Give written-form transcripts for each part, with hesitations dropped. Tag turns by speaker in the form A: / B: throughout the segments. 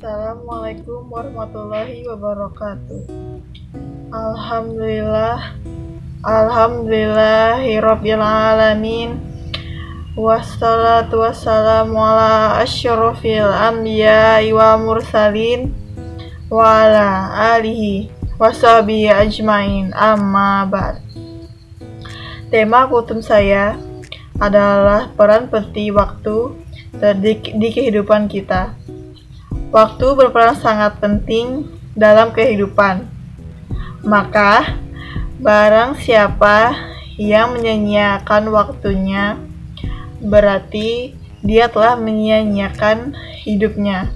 A: Assalamualaikum warahmatullahi wabarakatuh. Alhamdulillahirabbil alamin. Wassalatu wassalamu ala asyrofil anbiya'i wa mursalin wa ala alihi washabihi ajmain, amma ba'd. Tema kutum saya adalah peran penting waktu di kehidupan kita. Waktu berperan sangat penting dalam kehidupan. Maka, barang siapa yang menyia-nyiakan waktunya, berarti dia telah menyia-nyiakan hidupnya.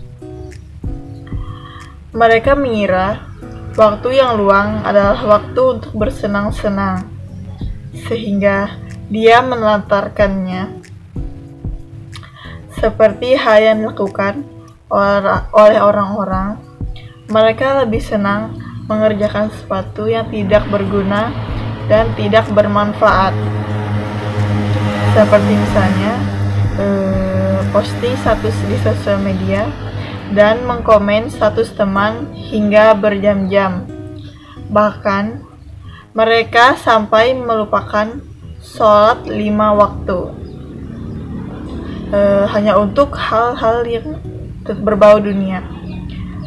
A: Mereka mengira waktu yang luang adalah waktu untuk bersenang-senang, sehingga dia menelantarkannya. Seperti hal yang dilakukan oleh orang-orang, mereka lebih senang mengerjakan sesuatu yang tidak berguna dan tidak bermanfaat. Seperti misalnya posting status di sosial media dan mengkomen status teman hingga berjam-jam. Bahkan mereka sampai melupakan sholat 5 waktu hanya untuk hal-hal yang berbau dunia.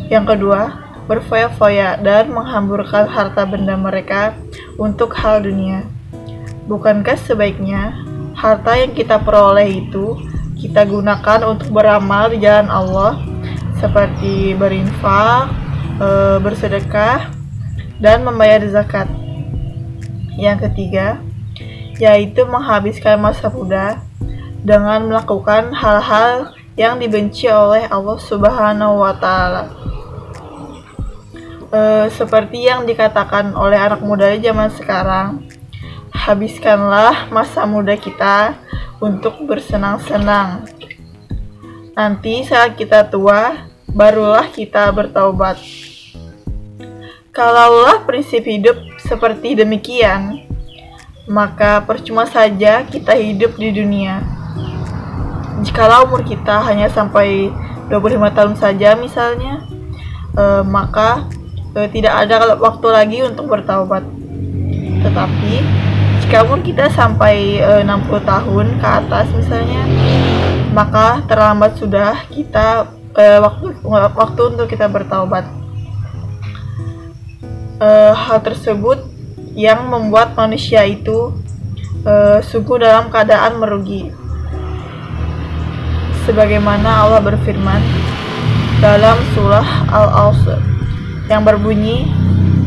A: Yang kedua, berfoya-foya dan menghamburkan harta benda mereka untuk hal dunia. Bukankah sebaiknya harta yang kita peroleh itu kita gunakan untuk beramal di jalan Allah, seperti berinfak, bersedekah, dan membayar zakat. Yang ketiga, yaitu menghabiskan masa muda dengan melakukan hal-hal yang dibenci oleh Allah Subhanahu wa Ta'ala. Seperti yang dikatakan oleh anak muda zaman sekarang, habiskanlah masa muda kita untuk bersenang-senang. Nanti saat kita tua, barulah kita bertaubat. Kalaulah prinsip hidup seperti demikian, maka percuma saja kita hidup di dunia. Jikalau umur kita hanya sampai 25 tahun saja misalnya, maka tidak ada waktu lagi untuk bertaubat. Tetapi jika umur kita sampai 60 tahun ke atas misalnya, maka terlambat sudah kita waktu untuk kita bertaubat. Hal tersebut yang membuat manusia itu sungguh dalam keadaan merugi. Sebagaimana Allah berfirman dalam surah Al-Asr yang berbunyi,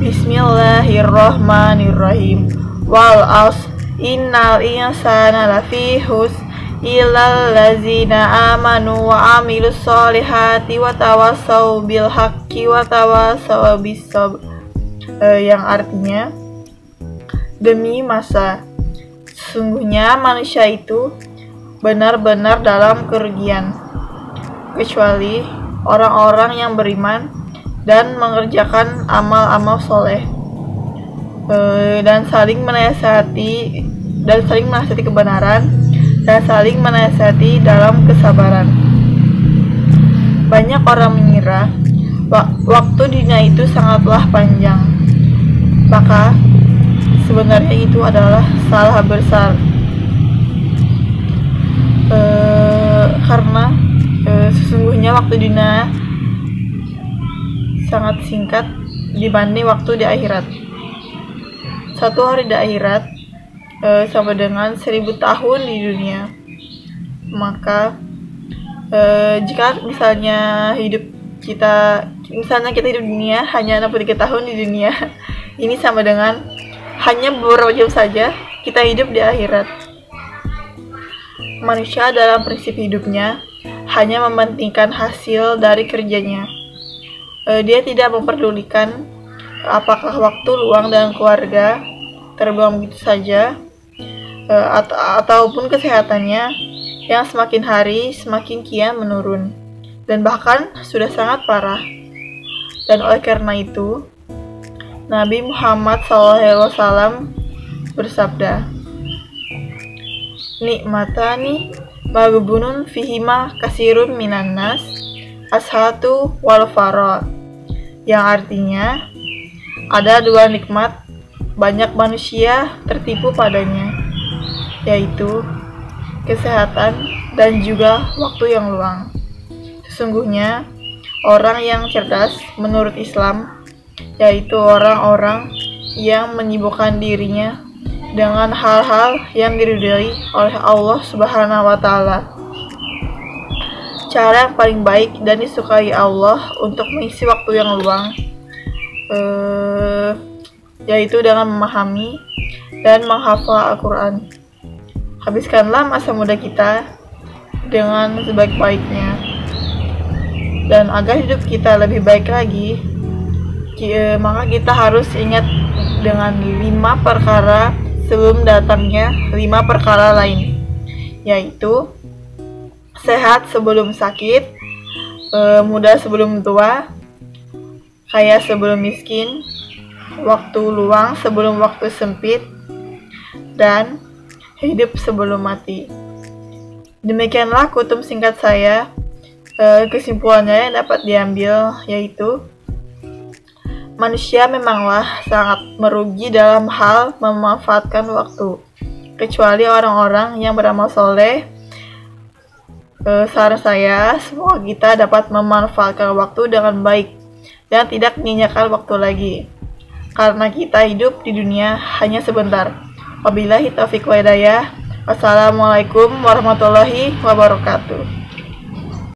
A: Bismillahirrahmanirrahim, wal asr innal insana lafi khusr illal ladzina amanu wa amilus solihati wa tawassaw bil haqqi wa tawassaw bis sabr. Yang artinya, demi masa, sesungguhnya manusia itu benar-benar dalam kerugian, kecuali orang-orang yang beriman dan mengerjakan amal-amal soleh, dan saling menasihati kebenaran, dan saling menasihati dalam kesabaran. Banyak orang mengira waktu dunia itu sangatlah panjang, maka sebenarnya itu adalah salah besar. Karena sesungguhnya waktu dunia sangat singkat dibanding waktu di akhirat. Satu hari di akhirat sama dengan 1000 tahun di dunia. Maka jika misalnya kita hidup di dunia hanya 63 tahun di dunia, ini sama dengan hanya beberapa jam saja kita hidup di akhirat. Manusia dalam prinsip hidupnya hanya mementingkan hasil dari kerjanya. Dia tidak memperdulikan apakah waktu luang dengan keluarga terbuang begitu saja, ataupun kesehatannya yang semakin hari semakin kian menurun, dan bahkan sudah sangat parah. Dan oleh karena itu, Nabi Muhammad SAW bersabda, nikmatani maghbunun fihima kasirun minan nas ashatu wal farah, yang artinya ada dua nikmat banyak manusia tertipu padanya, yaitu kesehatan dan juga waktu yang luang. Sesungguhnya orang yang cerdas menurut Islam yaitu orang-orang yang menyibukkan dirinya dengan hal-hal yang diridhai oleh Allah Subhanahu wa Ta'ala. Cara yang paling baik dan disukai Allah untuk mengisi waktu yang luang yaitu dengan memahami dan menghafal Al-Quran. Habiskanlah masa muda kita dengan sebaik-baiknya, dan agar hidup kita lebih baik lagi, maka kita harus ingat dengan 5 perkara sebelum datangnya 5 perkara lain, yaitu sehat sebelum sakit, muda sebelum tua, kaya sebelum miskin, waktu luang sebelum waktu sempit, dan hidup sebelum mati. Demikianlah kutum singkat saya. Kesimpulannya yang dapat diambil yaitu manusia memanglah sangat merugi dalam hal memanfaatkan waktu, kecuali orang-orang yang beramal soleh. Saran saya, semoga kita dapat memanfaatkan waktu dengan baik dan tidak menyanyiakan waktu lagi, karena kita hidup di dunia hanya sebentar. Wabillahi taufiq wa hidayah. Wassalamualaikum warahmatullahi wabarakatuh.